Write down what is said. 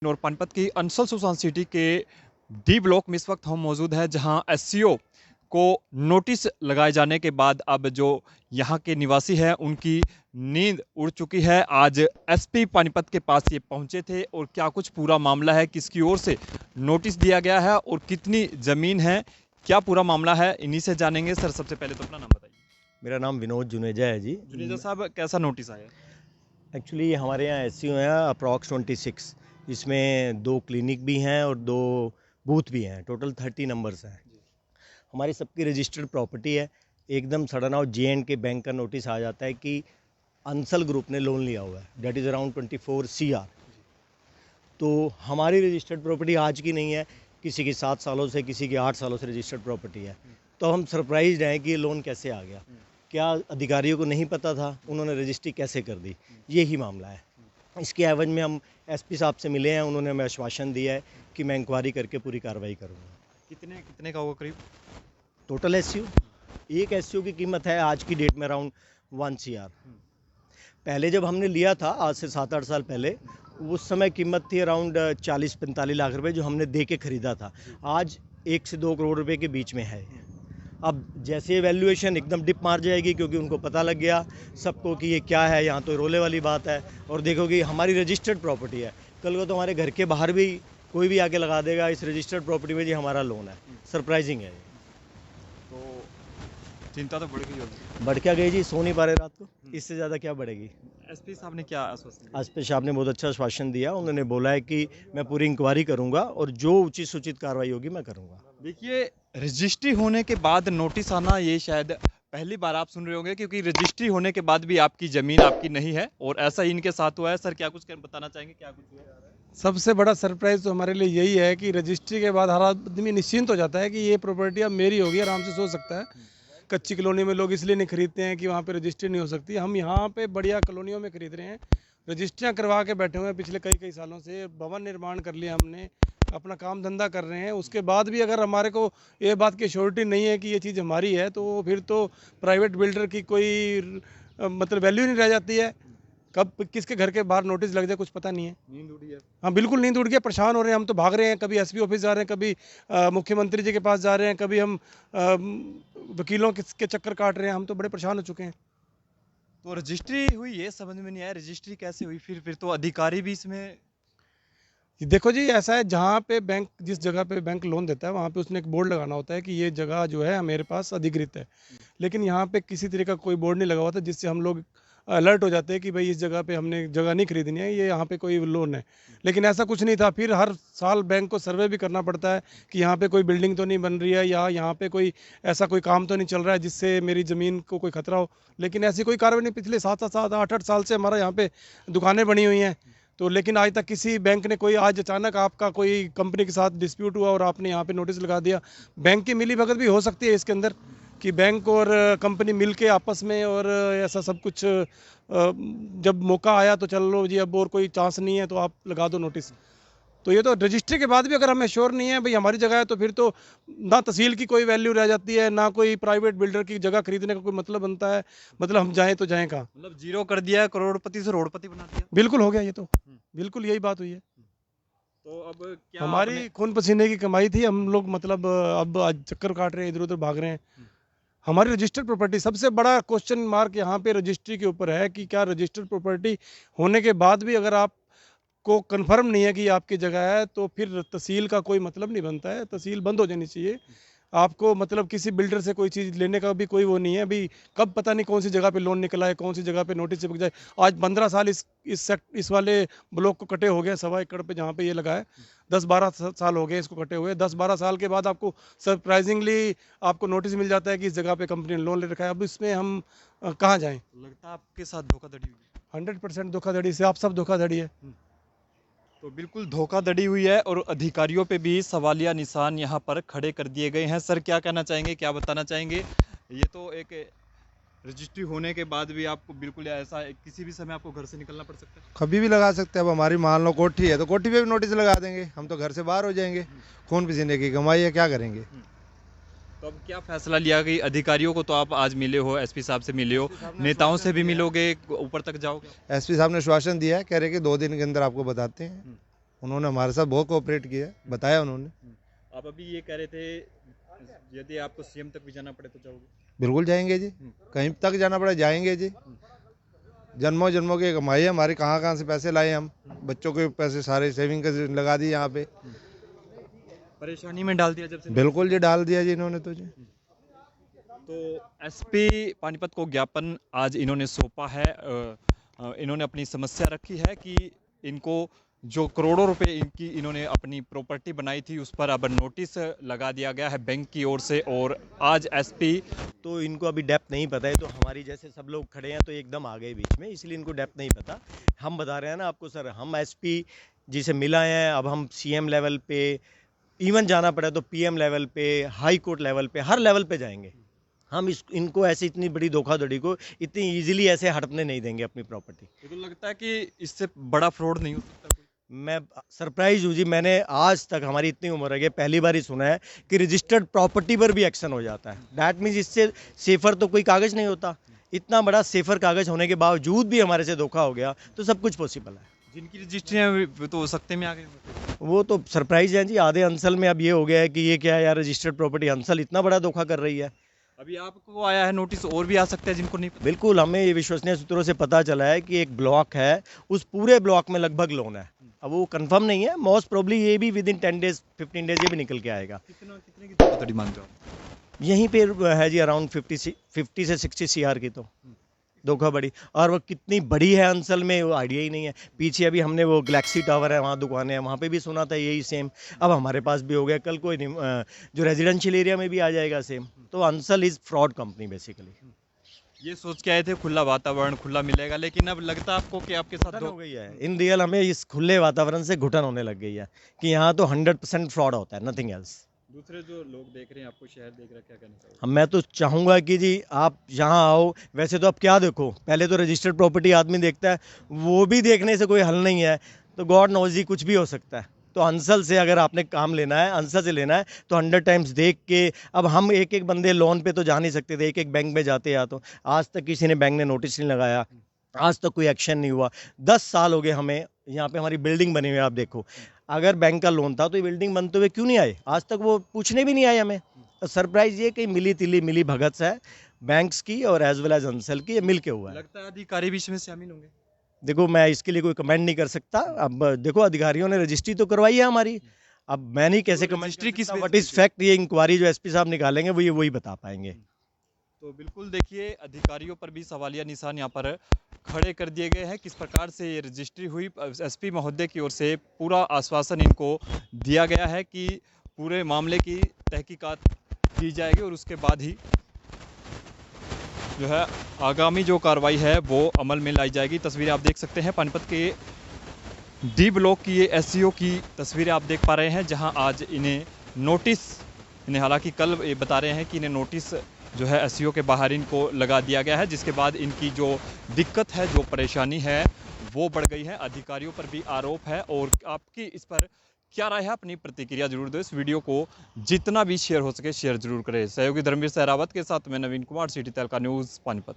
और पानीपत की Ansal Susan city के डी ब्लॉक में इस वक्त हम मौजूद हैं, जहां एससीओ को नोटिस लगाए जाने के बाद अब जो यहां के निवासी हैं उनकी नींद उड़ चुकी है। आज एसपी पानीपत के पास ये पहुंचे थे और क्या कुछ पूरा मामला है, किसकी ओर से नोटिस दिया गया है और कितनी ज़मीन है, क्या पूरा मामला है, इन्हीं से जानेंगे। सर, सबसे पहले तो अपना नाम बताइए। मेरा नाम विनोद जुनेजा है जी। जुनेजा साहब, कैसा नोटिस आया? एक्चुअली हमारे यहाँ एससीओ हैं अप्रॉक्स 26, इसमें 2 क्लिनिक भी हैं और 2 बूथ भी हैं, टोटल 30 नंबर्स हैं। हमारी सबकी रजिस्टर्ड प्रॉपर्टी है। एकदम सडन आउट जे&के बैंक का नोटिस आ जाता है कि अंसल ग्रुप ने लोन लिया हुआ है, दैट इज़ अराउंड 24 CR। तो हमारी रजिस्टर्ड प्रॉपर्टी आज की नहीं है, किसी की 7 सालों से, किसी की 8 सालों से रजिस्टर्ड प्रॉपर्टी है। तो हम सरप्राइज्ड हैं कि ये लोन कैसे आ गया, क्या अधिकारियों को नहीं पता था, उन्होंने रजिस्ट्री कैसे कर दी, यही मामला है। इसके एवज में हम एसपी साहब से मिले हैं, उन्होंने हमें आश्वासन दिया है कि मैं इंक्वायरी करके पूरी कार्रवाई करूँगा। कितने कितने का होगा करीब? टोटल एससीओ, एक एससीओ की कीमत है आज की डेट में अराउंड 1 CR। पहले जब हमने लिया था आज से 7-8 साल पहले, उस समय कीमत थी अराउंड 40-45 लाख रुपए, जो हमने दे के ख़रीदा था। आज 1 से 2 करोड़ रुपए के बीच में है। अब जैसे वैल्यूएशन एकदम डिप मार जाएगी, क्योंकि उनको पता लग गया सबको कि ये क्या है, यहाँ तो रोले वाली बात है। और देखो कि हमारी रजिस्टर्ड प्रॉपर्टी है, कल को तो हमारे घर के बाहर भी कोई भी आके लगा देगा इस रजिस्टर्ड प्रॉपर्टी में जी हमारा लोन है। सरप्राइजिंग है। तो चिंता तो बढ़ गई होगी। बढ़ क्या गई जी, सो नहीं पा रहे रात को, इससे ज़्यादा क्या बढ़ेगी। एसपी साहब ने क्या आश्वासन दिया? एसपी साहब ने बहुत अच्छा आश्वासन दिया। उन्होंने बोला है कि मैं पूरी इंक्वायरी करूँगा और जो उचित सूचित कार्रवाई होगी मैं करूँगा। देखिए, रजिस्ट्री होने के बाद नोटिस आना ये शायद पहली बार आप सुन रहे होंगे, क्योंकि रजिस्ट्री होने के बाद भी आपकी ज़मीन आपकी नहीं है और ऐसा ही इनके साथ हुआ है। सर, क्या कुछ बताना चाहेंगे, क्या कुछ हुआ? सबसे बड़ा सरप्राइज़ तो हमारे लिए यही है कि रजिस्ट्री के बाद हर आदमी निश्चिंत हो जाता है कि ये प्रॉपर्टी अब मेरी होगी, आराम से सो सकता है। कच्ची कॉलोनी में लोग इसलिए नहीं खरीदते हैं कि वहाँ पे रजिस्ट्री नहीं हो सकती। हम यहाँ पे बढ़िया कॉलोनियों में खरीद रहे हैं, रजिस्ट्रियाँ करवा के बैठे हुए हैं पिछले कई कई सालों से। भवन निर्माण कर लिया हमने, अपना काम धंधा कर रहे हैं। उसके बाद भी अगर हमारे को ये बात की श्योरिटी नहीं है कि ये चीज़ हमारी है, तो फिर तो प्राइवेट बिल्डर की कोई मतलब वैल्यू नहीं रह जाती है। कब किसके घर के बाहर नोटिस लग जाए कुछ पता नहीं है। नींद उड़ी है? हाँ, बिल्कुल नींद उड़ गया, परेशान हो रहे हैं हम तो, भाग रहे हैं। कभी एसपी ऑफिस जा रहे हैं, कभी मुख्यमंत्री जी के पास जा रहे हैं, कभी हम वकीलों के चक्कर काट रहे हैं। हम तो बड़े परेशान हो चुके हैं। तो रजिस्ट्री हुई, ये समझ में नहीं आया, रजिस्ट्री कैसे हुई? फिर तो अधिकारी भी इसमें। देखो जी, ऐसा है, जहाँ पे बैंक, जिस जगह पे बैंक लोन देता है वहाँ पे उसने एक बोर्ड लगाना होता है कि ये जगह जो है मेरे पास अधिकृत है। लेकिन यहाँ पे किसी तरह का कोई बोर्ड नहीं लगा हुआ था, जिससे हम लोग अलर्ट हो जाते हैं कि भाई इस जगह पे हमने जगह नहीं खरीदनी है, ये यहाँ पे कोई लोन है। लेकिन ऐसा कुछ नहीं था। फिर हर साल बैंक को सर्वे भी करना पड़ता है कि यहाँ पे कोई बिल्डिंग तो नहीं बन रही है, या यहाँ पे कोई ऐसा कोई काम तो नहीं चल रहा है जिससे मेरी ज़मीन को कोई खतरा हो। लेकिन ऐसी कोई कार्रवाई नहीं। पिछले 7-7 8-8 साल से हमारा यहाँ पे दुकानें बनी हुई हैं, तो लेकिन आज तक किसी बैंक ने कोई, आज अचानक आपका कोई कंपनी के साथ डिस्प्यूट हुआ और आपने यहाँ पे नोटिस लगा दिया। बैंक की मिली भगत भी हो सकती है इसके अंदर, कि बैंक और कंपनी मिलके आपस में, और ऐसा सब कुछ जब मौका आया तो चलो जी अब और कोई चांस नहीं है तो आप लगा दो नोटिस। तो ये तो रजिस्ट्री के बाद भी अगर हमें श्योर नहीं है भाई हमारी जगह है, तो फिर तो ना तहसील की कोई वैल्यू रह जाती है, ना कोई प्राइवेट बिल्डर की जगह खरीदने का कोई मतलब बनता है। मतलब हम जाएं तो जाएं कहाँ? मतलब जीरो कर दिया, करोड़पति से रोड़पति बना दिया। बिल्कुल हो गया ये तो, बिल्कुल यही बात हुई है। तो अब क्या हमारी खून पसीने की कमाई थी, हम लोग मतलब अब आज चक्कर काट रहे हैं, इधर उधर भाग रहे हैं। हमारी रजिस्टर्ड प्रॉपर्टी, सबसे बड़ा क्वेश्चन मार्क यहाँ पे रजिस्ट्री के ऊपर है कि क्या रजिस्टर्ड प्रॉपर्टी होने के बाद भी अगर आप को कंफर्म नहीं है कि आपकी जगह है, तो फिर तहसील का कोई मतलब नहीं बनता है। तहसील बंद हो जानी चाहिए। आपको मतलब किसी बिल्डर से कोई चीज़ लेने का भी कोई वो नहीं है। अभी कब पता नहीं कौन सी जगह पे लोन निकला है, कौन सी जगह पे नोटिस चिपक जाए। आज 15 साल इस वाले ब्लॉक को कटे हो गए, 1.25 एकड़ पे जहाँ पे ये लगा है। 10-12 साल हो गए इसको कटे हुए। 10-12 साल के बाद आपको सरप्राइजिंगली आपको नोटिस मिल जाता है कि इस जगह पे कंपनी ने लोन ले रखा है। अब इसमें हम कहाँ जाएँ? लगता है आपके साथ धोखाधड़ी हुई? 100% धोखाधड़ी से आप सब धोखाधड़ी है। तो बिल्कुल धोखाधड़ी हुई है और अधिकारियों पे भी सवालिया निशान यहाँ पर खड़े कर दिए गए हैं। सर, क्या कहना चाहेंगे, क्या बताना चाहेंगे? ये तो एक रजिस्ट्री होने के बाद भी आपको बिल्कुल ऐसा किसी भी समय आपको घर से निकलना पड़ सकता है। कभी भी लगा सकते हैं। अब हमारी मान लो कोठी है तो कोठी पे भी नोटिस लगा देंगे, हम तो घर से बाहर हो जाएंगे। खून पसीने की कमाई है, क्या करेंगे। तो अब क्या फैसला लिया कि अधिकारियों को तो आप आज मिले हो, एसपी साहब से मिले हो, नेताओं से भी मिलोगे, ऊपर तक जाओगे? एसपी साहब ने आश्वासन दिया है, कह रहे कि 2 दिन के अंदर आपको बताते हैं। उन्होंने हमारे साथ बहुत कोऑपरेट किया है, बताया उन्होंने। आप अभी ये कह रहे थे यदि आपको सीएम तक भी जाना पड़े तो जाओगे? बिल्कुल जाएंगे जी, कहीं तक जाना पड़े जाएंगे जी। जन्मों जन्मों की कमाई है हमारी, कहाँ कहाँ से पैसे लाए हम, बच्चों के पैसे सारे सेविंग के लगा दिए यहाँ पे। परेशानी में डाल दिया जब से। बिल्कुल जी, डाल दिया जी इन्होंने तो जी। तो एसपी पानीपत को ज्ञापन आज इन्होंने सौंपा है। इन्होंने अपनी समस्या रखी है कि इनको जो करोड़ों रुपए इनकी इन्होंने अपनी प्रॉपर्टी बनाई थी उस पर अब नोटिस लगा दिया गया है बैंक की ओर से। और आज एसपी तो इनको अभी डेप्थ नहीं पता है, तो हमारी जैसे सब लोग खड़े हैं तो एकदम आ गए बीच में, इसलिए इनको डेप्थ नहीं पता। हम बता रहे हैं ना आपको सर, हम एसपी जी से मिला है, अब हम सीएम लेवल पे, इवन जाना पड़ा तो पीएम लेवल पे, हाई कोर्ट लेवल पे, हर लेवल पे जाएंगे। हम इनको ऐसे इतनी बड़ी धोखाधड़ी को इतनी इजीली ऐसे हड़पने नहीं देंगे अपनी प्रॉपर्टी। तो लगता है कि इससे बड़ा फ्रॉड नहीं हो सकता कोई? मैं सरप्राइज हूँ जी, मैंने आज तक, हमारी इतनी उम्र है, पहली बार ही सुना है कि रजिस्टर्ड प्रॉपर्टी पर भी एक्शन हो जाता है। दैट मीन्स इससे सेफर तो कोई कागज़ नहीं होता। इतना बड़ा सेफर कागज़ होने के बावजूद भी हमारे से धोखा हो गया, तो सब कुछ पॉसिबल है। जिनकी रजिस्ट्री है तो सकते में आ गए। वो तो सरप्राइज है जी, आधे अंसल में अब ये हो गया है कि ये क्या है यार, रजिस्टर्ड प्रॉपर्टी अंसल इतना बड़ा धोखा कर रही है। अभी आपको आया है नोटिस, और भी आ सकते हैं जिनको नहीं पता। बिल्कुल, हमें ये विश्वसनीय सूत्रों से पता चला है कि एक ब्लॉक है, उस पूरे ब्लॉक में लगभग लोन है। अब वो कंफर्म नहीं है, मोस्ट प्रोबब्ली ये भी विद इन 10 डेज 15 डेज ये भी निकल के आएगा। कितने की धोखाधड़ी मानते हो आप? यहीं पे है जी अराउंड 50 से 60 सीआर की तो धोखा बड़ी, और वो कितनी बड़ी है अंसल में वो आइडिया ही नहीं है। पीछे अभी हमने वो गैलेक्सी टावर है, वहाँ दुकानें हैं, वहाँ पे भी सुना था यही सेम। अब हमारे पास भी हो गया, कल कोई नहीं जो रेजिडेंशियल एरिया में भी आ जाएगा सेम। तो Ansal is fraud company basically. ये सोच के आए थे खुला वातावरण खुला मिलेगा, लेकिन अब लगता है आपको कि आपके साथ घुटन हो गई है इन रियल, हमें इस खुले वातावरण से घुटन होने लग गई है कि यहाँ तो 100% फ्रॉड होता है, नथिंग एल्स। दूसरे जो लोग देख रहे हैं आपको, शहर देख रहे हैं, क्या कहना चाहिए? मैं तो चाहूँगा कि जी आप यहाँ आओ। वैसे तो आप क्या देखो, पहले तो रजिस्टर्ड प्रॉपर्टी आदमी देखता है, वो भी देखने से कोई हल नहीं है, तो गॉड नोज ही कुछ भी हो सकता है। तो अंसल से अगर आपने काम लेना है, अंसल से लेना है तो 100 टाइम्स देख के। अब हम एक एक बंदे लोन पे तो जा नहीं सकते थे, एक एक बैंक में जाते या तो आज तक किसी ने बैंक ने नोटिस नहीं लगाया, आज तक कोई एक्शन नहीं हुआ। 10 साल हो गए हमें, यहाँ पे हमारी बिल्डिंग बनी हुई है, आप देखो। अगर बैंक का लोन था तो ये बिल्डिंग बनते हुए क्यों नहीं आए, आज तक वो पूछने भी नहीं आए हमें। सरप्राइज ये कि मिली तिली मिली भगत है बैंक्स की और एज वेल एज अंसल की, ये मिल के हुआ है। लगता है अधिकारी भी इसमें शामिल होंगे। देखो मैं इसके लिए कोई कमेंट नहीं कर सकता। अब देखो अधिकारियों ने रजिस्ट्री तो करवाई है हमारी, अब मैं नहीं कैसे तो कमेंट रजिस्ट्री किस व्हाट बेस इज पे? फैक्ट, ये इंक्वायरी जो एसपी साहब निकालेंगे वही बता पाएंगे। तो बिल्कुल देखिए, अधिकारियों पर भी सवालिया निशान यहाँ पर खड़े कर दिए गए हैं। किस प्रकार से ये रजिस्ट्री हुई, एसपी महोदय की ओर से पूरा आश्वासन इनको दिया गया है कि पूरे मामले की तहकीकात की जाएगी और उसके बाद ही जो है आगामी जो कार्रवाई है वो अमल में लाई जाएगी। तस्वीरें आप देख सकते हैं पानीपत के डी ब्लॉक की, ये एससीओ की तस्वीरें आप देख पा रहे हैं, जहां आज इन्हें नोटिस, इन्हें हालांकि कल ये बता रहे हैं कि इन्हें नोटिस जो है एससीओ के बाहर इनको लगा दिया गया है, जिसके बाद इनकी जो दिक्कत है, जो परेशानी है वो बढ़ गई है। अधिकारियों पर भी आरोप है। और आपकी इस पर क्या राय है, अपनी प्रतिक्रिया जरूर दो। इस वीडियो को जितना भी शेयर हो सके शेयर जरूर करें। सहयोगी धर्मवीर सहरावत के साथ मैं नवीन कुमार, सिटी तहलका न्यूज़ पानीपत।